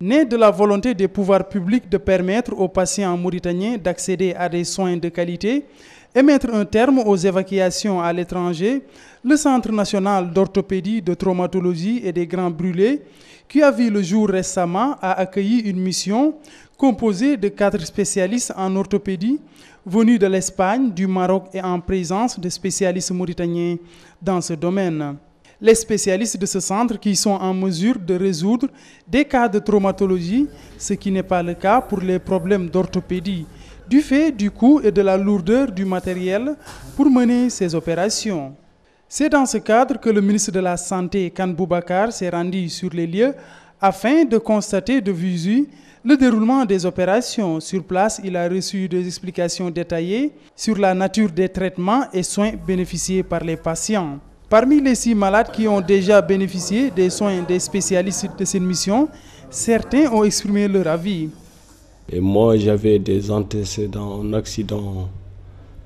Né de la volonté des pouvoirs publics de permettre aux patients mauritaniens d'accéder à des soins de qualité et mettre un terme aux évacuations à l'étranger, le Centre national d'orthopédie, de traumatologie et des grands brûlés, qui a vu le jour récemment, a accueilli une mission composée de 4 spécialistes en orthopédie venus de l'Espagne, du Maroc et en présence de spécialistes mauritaniens dans ce domaine. Les spécialistes de ce centre qui sont en mesure de résoudre des cas de traumatologie, ce qui n'est pas le cas pour les problèmes d'orthopédie, du fait du coût et de la lourdeur du matériel pour mener ces opérations. C'est dans ce cadre que le ministre de la Santé, Kane Boubacar, s'est rendu sur les lieux afin de constater de visu le déroulement des opérations. Sur place, il a reçu des explications détaillées sur la nature des traitements et soins bénéficiés par les patients. Parmi les 6 malades qui ont déjà bénéficié des soins des spécialistes de cette mission, certains ont exprimé leur avis. Et moi, j'avais des antécédents en accident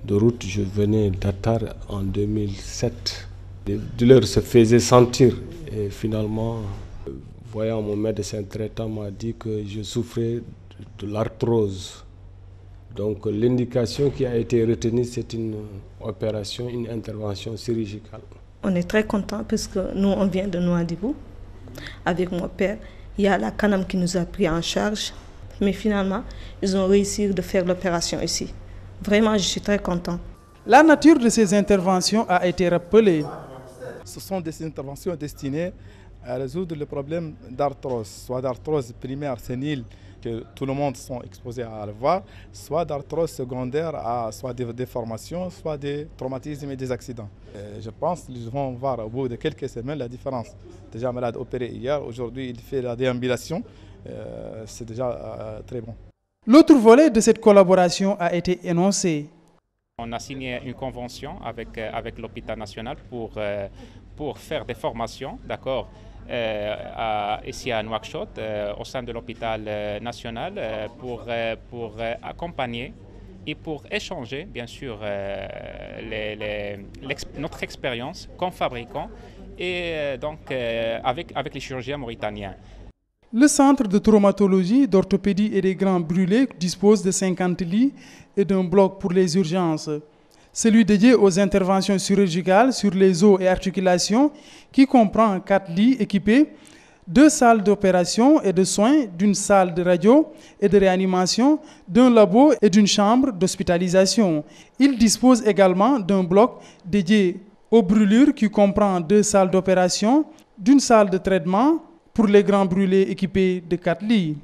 de route. Je venais d'Atar en 2007. Les douleurs se faisaient sentir. Et finalement, voyant mon médecin traitant, m'a dit que je souffrais de l'arthrose. Donc l'indication qui a été retenue, c'est une opération, une intervention chirurgicale. On est très contents puisque nous, on vient de Nouadhibou. Avec mon père, il y a la CANAM qui nous a pris en charge. Mais finalement, ils ont réussi de faire l'opération ici. Vraiment, je suis très content. La nature de ces interventions a été rappelée. Ce sont des interventions destinées à résoudre le problème d'arthrose, soit d'arthrose primaire sénile, que tout le monde sont exposés à le voir, soit d'arthrose secondaire, soit des déformations, soit des traumatismes et des accidents. Je pense qu'ils vont voir au bout de quelques semaines la différence. Déjà malade opéré hier, aujourd'hui il fait la déambulation, c'est déjà très bon. L'autre volet de cette collaboration a été énoncé. On a signé une convention avec l'hôpital national pour faire des formations, d'accord, ici à Nouakchott, au sein de l'hôpital national, pour accompagner et pour échanger, bien sûr, notre expérience comme fabricant et donc avec les chirurgiens mauritaniens. Le centre de traumatologie, d'orthopédie et des grands brûlés dispose de 50 lits et d'un bloc pour les urgences. Celui dédié aux interventions chirurgicales sur les os et articulations, qui comprend 4 lits équipés, 2 salles d'opération et de soins, d'une salle de radio et de réanimation, d'un labo et d'une chambre d'hospitalisation. Il dispose également d'un bloc dédié aux brûlures qui comprend 2 salles d'opération, d'une salle de traitement pour les grands brûlés équipés de 4 lits.